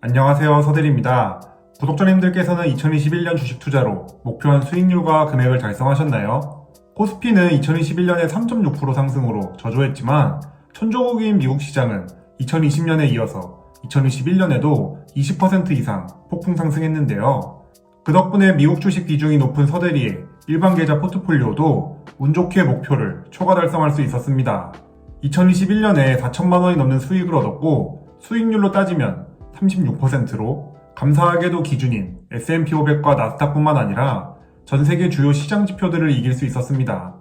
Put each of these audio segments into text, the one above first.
안녕하세요, 서대리입니다. 구독자님들께서는 2021년 주식 투자로 목표한 수익률과 금액을 달성하셨나요? 코스피는 2021년에 3.6% 상승으로 저조했지만 천조국인 미국 시장은 2020년에 이어서 2021년에도 20% 이상 폭풍 상승했는데요. 그 덕분에 미국 주식 비중이 높은 서대리의 일반 계좌 포트폴리오도 운 좋게 목표를 초과 달성할 수 있었습니다. 2021년에 4천만 원이 넘는 수익을 얻었고 수익률로 따지면 36%로 감사하게도 기준인 S&P 500과 나스닥뿐만 아니라 전 세계 주요 시장 지표들을 이길 수 있었습니다.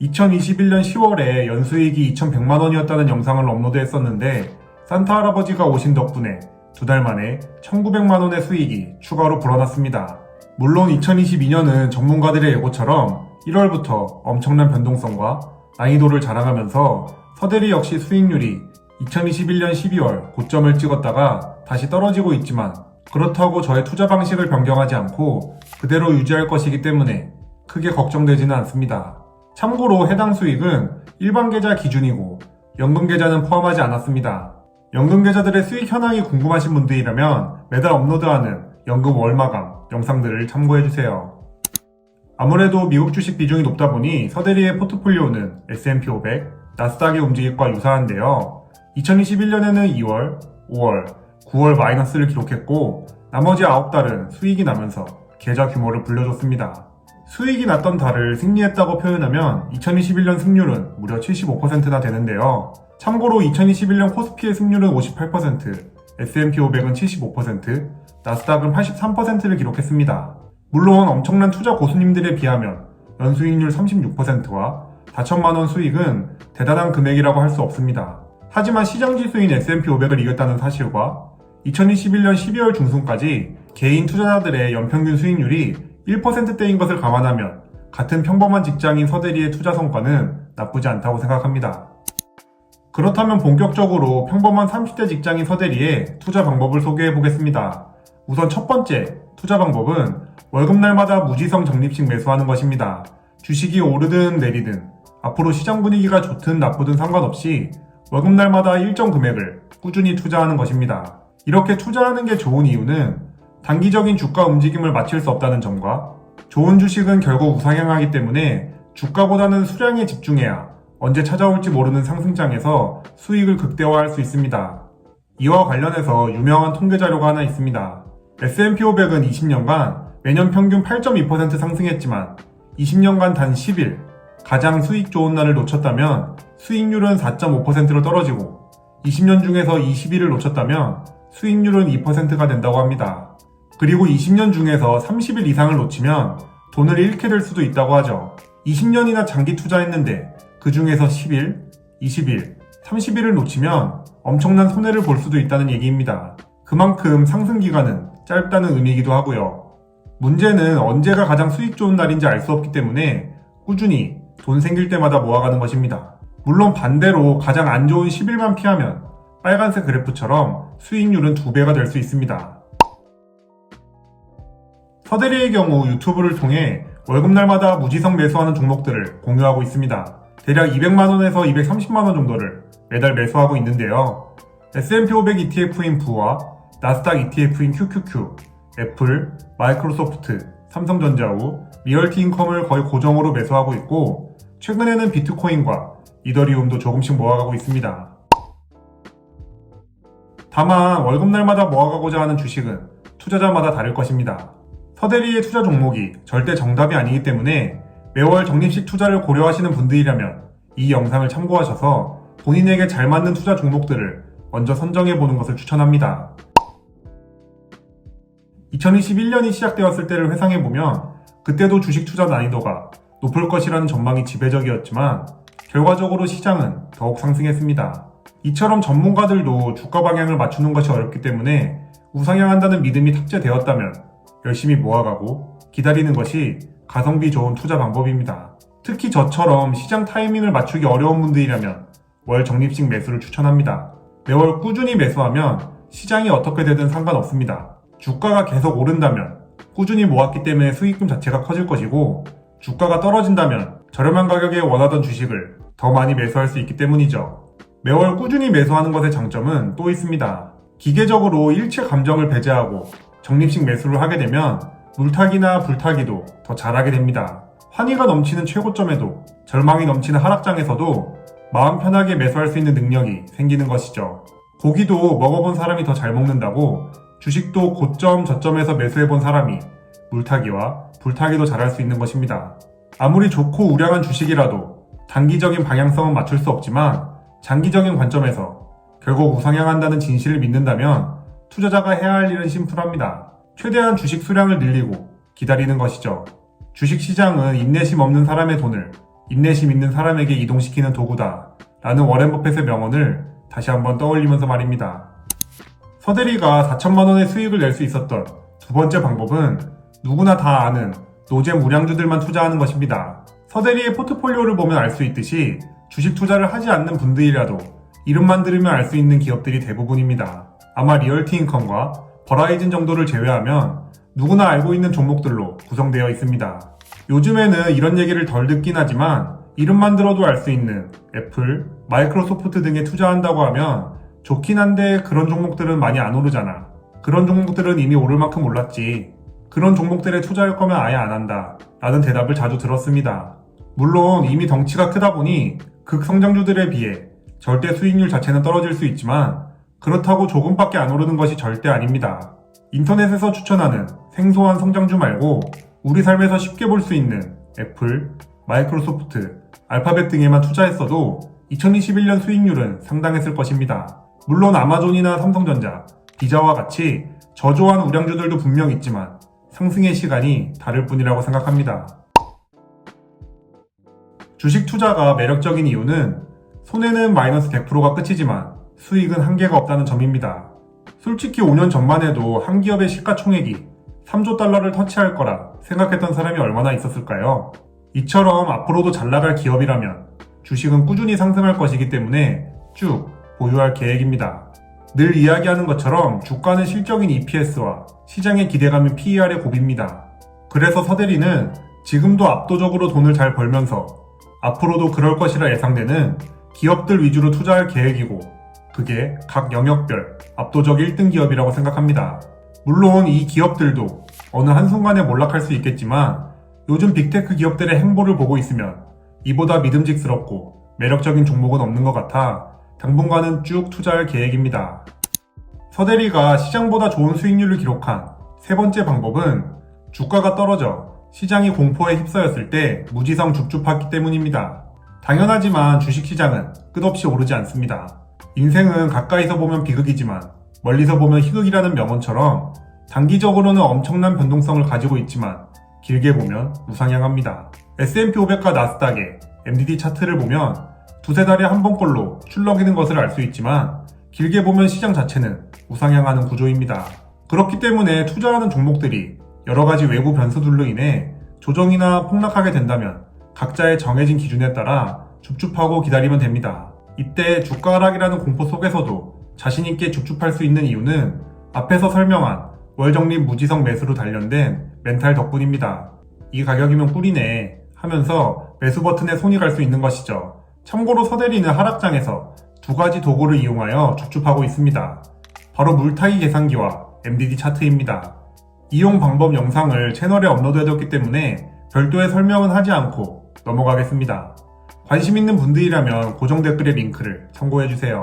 2021년 10월에 연수익이 2,100만 원이었다는 영상을 업로드했었는데 산타 할아버지가 오신 덕분에 두 달 만에 1,900만 원의 수익이 추가로 불어났습니다. 물론 2022년은 전문가들의 예고처럼 1월부터 엄청난 변동성과 난이도를 자랑하면서 서대리 역시 수익률이 2021년 12월 고점을 찍었다가 다시 떨어지고 있지만 그렇다고 저의 투자 방식을 변경하지 않고 그대로 유지할 것이기 때문에 크게 걱정되지는 않습니다. 참고로 해당 수익은 일반 계좌 기준이고 연금 계좌는 포함하지 않았습니다. 연금 계좌들의 수익 현황이 궁금하신 분들이라면 매달 업로드하는 연금 월마감 영상들을 참고해주세요. 아무래도 미국 주식 비중이 높다 보니 서대리의 포트폴리오는 S&P 500, 나스닥의 움직임과 유사한데요. 2021년에는 2월, 5월, 9월 마이너스를 기록했고 나머지 9달은 수익이 나면서 계좌 규모를 불려줬습니다. 수익이 났던 달을 승리했다고 표현하면 2021년 승률은 무려 75%나 되는데요. 참고로 2021년 코스피의 승률은 58%, S&P 500은 75%, 나스닥은 83%를 기록했습니다. 물론 엄청난 투자 고수님들에 비하면 연수익률 36%와 4천만 원 수익은 대단한 금액이라고 할 수 없습니다. 하지만 시장지수인 S&P 500을 이겼다는 사실과 2021년 12월 중순까지 개인 투자자들의 연평균 수익률이 1%대인 것을 감안하면 같은 평범한 직장인 서대리의 투자 성과는 나쁘지 않다고 생각합니다. 그렇다면 본격적으로 평범한 30대 직장인 서대리의 투자 방법을 소개해 보겠습니다. 우선 첫 번째 투자 방법은 월급날마다 무지성 적립식 매수하는 것입니다. 주식이 오르든 내리든 앞으로 시장 분위기가 좋든 나쁘든 상관없이 월급날마다 일정 금액을 꾸준히 투자하는 것입니다. 이렇게 투자하는 게 좋은 이유는 단기적인 주가 움직임을 맞출 수 없다는 점과 좋은 주식은 결국 우상향하기 때문에 주가보다는 수량에 집중해야 언제 찾아올지 모르는 상승장에서 수익을 극대화할 수 있습니다. 이와 관련해서 유명한 통계 자료가 하나 있습니다. S&P 500은 20년간 매년 평균 8.2% 상승했지만 20년간 단 10일 가장 수익 좋은 날을 놓쳤다면 수익률은 4.5%로 떨어지고 20년 중에서 20일을 놓쳤다면 수익률은 2%가 된다고 합니다. 그리고 20년 중에서 30일 이상을 놓치면 돈을 잃게 될 수도 있다고 하죠. 20년이나 장기 투자했는데 그 중에서 10일, 20일, 30일을 놓치면 엄청난 손해를 볼 수도 있다는 얘기입니다. 그만큼 상승 기간은 짧다는 의미이기도 하고요. 문제는 언제가 가장 수익 좋은 날인지 알 수 없기 때문에 꾸준히 돈 생길 때마다 모아가는 것입니다. 물론 반대로 가장 안 좋은 10일만 피하면 빨간색 그래프처럼 수익률은 2배가 될 수 있습니다. 서대리의 경우 유튜브를 통해 월급날마다 무지성 매수하는 종목들을 공유하고 있습니다. 대략 200만원에서 230만원 정도를 매달 매수하고 있는데요. S&P 500 ETF인 부와 나스닥 ETF인 QQQ, 애플, 마이크로소프트, 삼성전자우, 리얼티인컴을 거의 고정으로 매수하고 있고 최근에는 비트코인과 이더리움도 조금씩 모아가고 있습니다. 다만 월급날마다 모아가고자 하는 주식은 투자자마다 다를 것입니다. 서대리의 투자 종목이 절대 정답이 아니기 때문에 매월 적립식 투자를 고려하시는 분들이라면 이 영상을 참고하셔서 본인에게 잘 맞는 투자 종목들을 먼저 선정해보는 것을 추천합니다. 2021년이 시작되었을 때를 회상해보면 그때도 주식 투자 난이도가 높을 것이라는 전망이 지배적이었지만 결과적으로 시장은 더욱 상승했습니다. 이처럼 전문가들도 주가 방향을 맞추는 것이 어렵기 때문에 우상향한다는 믿음이 탑재되었다면 열심히 모아가고 기다리는 것이 가성비 좋은 투자 방법입니다. 특히 저처럼 시장 타이밍을 맞추기 어려운 분들이라면 월 적립식 매수를 추천합니다. 매월 꾸준히 매수하면 시장이 어떻게 되든 상관없습니다. 주가가 계속 오른다면 꾸준히 모았기 때문에 수익금 자체가 커질 것이고 주가가 떨어진다면 저렴한 가격에 원하던 주식을 더 많이 매수할 수 있기 때문이죠. 매월 꾸준히 매수하는 것의 장점은 또 있습니다. 기계적으로 일체 감정을 배제하고 적립식 매수를 하게 되면 물타기나 불타기도 더 잘하게 됩니다. 환희가 넘치는 최고점에도 절망이 넘치는 하락장에서도 마음 편하게 매수할 수 있는 능력이 생기는 것이죠. 고기도 먹어본 사람이 더 잘 먹는다고 주식도 고점 저점에서 매수해본 사람이 물타기와 불타기도 잘할 수 있는 것입니다. 아무리 좋고 우량한 주식이라도 단기적인 방향성은 맞출 수 없지만 장기적인 관점에서 결국 우상향한다는 진실을 믿는다면 투자자가 해야 할 일은 심플합니다. 최대한 주식 수량을 늘리고 기다리는 것이죠. 주식시장은 인내심 없는 사람의 돈을 인내심 있는 사람에게 이동시키는 도구다 라는 워렌 버핏의 명언을 다시 한번 떠올리면서 말입니다. 서대리가 4천만 원의 수익을 낼 수 있었던 두 번째 방법은 누구나 다 아는 노잼 우량주들만 투자하는 것입니다. 서대리의 포트폴리오를 보면 알 수 있듯이 주식 투자를 하지 않는 분들이라도 이름만 들으면 알 수 있는 기업들이 대부분입니다. 아마 리얼티인컴과 버라이즌 정도를 제외하면 누구나 알고 있는 종목들로 구성되어 있습니다. 요즘에는 이런 얘기를 덜 듣긴 하지만 이름만 들어도 알 수 있는 애플, 마이크로소프트 등에 투자한다고 하면 좋긴 한데 그런 종목들은 많이 안 오르잖아. 그런 종목들은 이미 오를 만큼 올랐지. 그런 종목들에 투자할 거면 아예 안 한다 라는 대답을 자주 들었습니다. 물론 이미 덩치가 크다 보니 극성장주들에 비해 절대 수익률 자체는 떨어질 수 있지만 그렇다고 조금밖에 안 오르는 것이 절대 아닙니다. 인터넷에서 추천하는 생소한 성장주 말고 우리 삶에서 쉽게 볼 수 있는 애플, 마이크로소프트, 알파벳 등에만 투자했어도 2021년 수익률은 상당했을 것입니다. 물론 아마존이나 삼성전자, 비자와 같이 저조한 우량주들도 분명 있지만 상승의 시간이 다를 뿐이라고 생각합니다. 주식 투자가 매력적인 이유는 손해는 마이너스 100%가 끝이지만 수익은 한계가 없다는 점입니다. 솔직히 5년 전만 해도 한 기업의 시가총액이 3조 달러를 터치할 거라 생각했던 사람이 얼마나 있었을까요? 이처럼 앞으로도 잘 나갈 기업이라면 주식은 꾸준히 상승할 것이기 때문에 쭉 보유할 계획입니다. 늘 이야기하는 것처럼 주가는 실적인 EPS와 시장의 기대감인 PER의 곱입니다. 그래서 서대리는 지금도 압도적으로 돈을 잘 벌면서 앞으로도 그럴 것이라 예상되는 기업들 위주로 투자할 계획이고 그게 각 영역별 압도적 1등 기업이라고 생각합니다. 물론 이 기업들도 어느 한순간에 몰락할 수 있겠지만 요즘 빅테크 기업들의 행보를 보고 있으면 이보다 믿음직스럽고 매력적인 종목은 없는 것 같아 당분간은 쭉 투자할 계획입니다. 서대리가 시장보다 좋은 수익률을 기록한 세 번째 방법은 주가가 떨어져 시장이 공포에 휩싸였을 때 무지성 줍줍하기 때문입니다. 당연하지만 주식시장은 끝없이 오르지 않습니다. 인생은 가까이서 보면 비극이지만 멀리서 보면 희극이라는 명언처럼 단기적으로는 엄청난 변동성을 가지고 있지만 길게 보면 우상향합니다. S&P 500과 나스닥의 MDD 차트를 보면 두세 달에 한 번꼴로 출렁이는 것을 알 수 있지만 길게 보면 시장 자체는 우상향하는 구조입니다. 그렇기 때문에 투자하는 종목들이 여러가지 외부 변수들로 인해 조정이나 폭락하게 된다면 각자의 정해진 기준에 따라 줍줍하고 기다리면 됩니다. 이때 주가 하락이라는 공포 속에서도 자신있게 줍줍할 수 있는 이유는 앞에서 설명한 월적립 무지성 매수로 단련된 멘탈 덕분입니다. 이 가격이면 꿀이네 하면서 매수 버튼에 손이 갈 수 있는 것이죠. 참고로 서대리는 하락장에서 두 가지 도구를 이용하여 줍줍하고 있습니다. 바로 물타기 계산기와 MDD 차트입니다. 이용 방법 영상을 채널에 업로드해뒀기 때문에 별도의 설명은 하지 않고 넘어가겠습니다. 관심 있는 분들이라면 고정 댓글에 링크를 참고해주세요.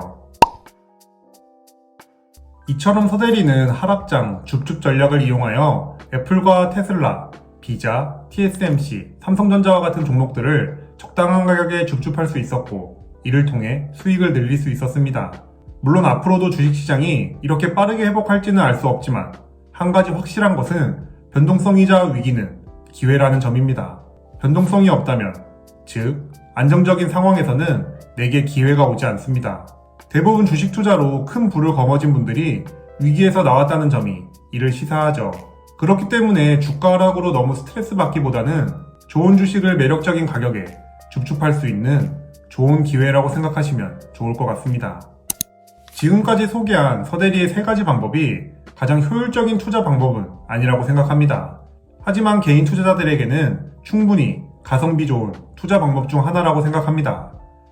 이처럼 서대리는 하락장 줍줍 전략을 이용하여 애플과 테슬라, 비자, TSMC, 삼성전자와 같은 종목들을 적당한 가격에 줍줍할 수 있었고 이를 통해 수익을 늘릴 수 있었습니다. 물론 앞으로도 주식시장이 이렇게 빠르게 회복할지는 알 수 없지만 한 가지 확실한 것은 변동성이자 위기는 기회라는 점입니다. 변동성이 없다면, 즉 안정적인 상황에서는 내게 기회가 오지 않습니다. 대부분 주식 투자로 큰 부를 거머쥔 분들이 위기에서 나왔다는 점이 이를 시사하죠. 그렇기 때문에 주가 하락으로 너무 스트레스 받기보다는 좋은 주식을 매력적인 가격에 줍줍할 수 있는 좋은 기회라고 생각하시면 좋을 것 같습니다. 지금까지 소개한 서대리의 세 가지 방법이 가장 효율적인 투자 방법은 아니라고 생각합니다. 하지만 개인 투자자들에게는 충분히 가성비 좋은 투자 방법 중 하나라고 생각합니다.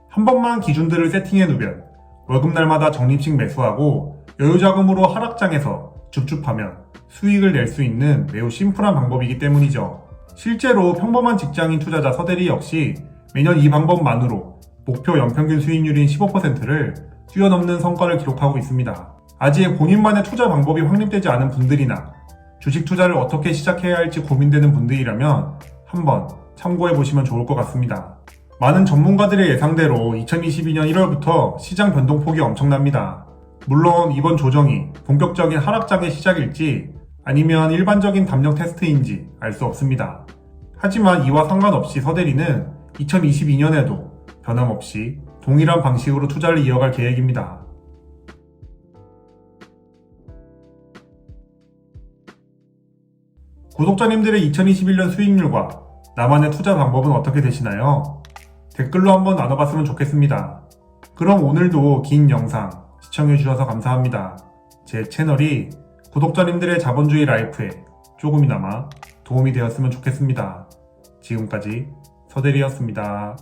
한 번만 기준들을 세팅해 두면 월급날마다 적립식 매수하고 여유자금으로 하락장에서 줍줍하면 수익을 낼 수 있는 매우 심플한 방법이기 때문이죠. 실제로 평범한 직장인 투자자 서대리 역시 매년 이 방법만으로 목표 연평균 수익률인 15%를 뛰어넘는 성과를 기록하고 있습니다. 아직 본인만의 투자 방법이 확립되지 않은 분들이나 주식 투자를 어떻게 시작해야 할지 고민되는 분들이라면 한번 참고해보시면 좋을 것 같습니다. 많은 전문가들의 예상대로 2022년 1월부터 시장 변동폭이 엄청납니다. 물론 이번 조정이 본격적인 하락장의 시작일지 아니면 일반적인 담력 테스트인지 알 수 없습니다. 하지만 이와 상관없이 서대리는 2022년에도 변함없이 동일한 방식으로 투자를 이어갈 계획입니다. 구독자님들의 2021년 수익률과 나만의 투자 방법은 어떻게 되시나요? 댓글로 한번 나눠봤으면 좋겠습니다. 그럼 오늘도 긴 영상 시청해주셔서 감사합니다. 제 채널이 구독자님들의 자본주의 라이프에 조금이나마 도움이 되었으면 좋겠습니다. 지금까지 서대리였습니다.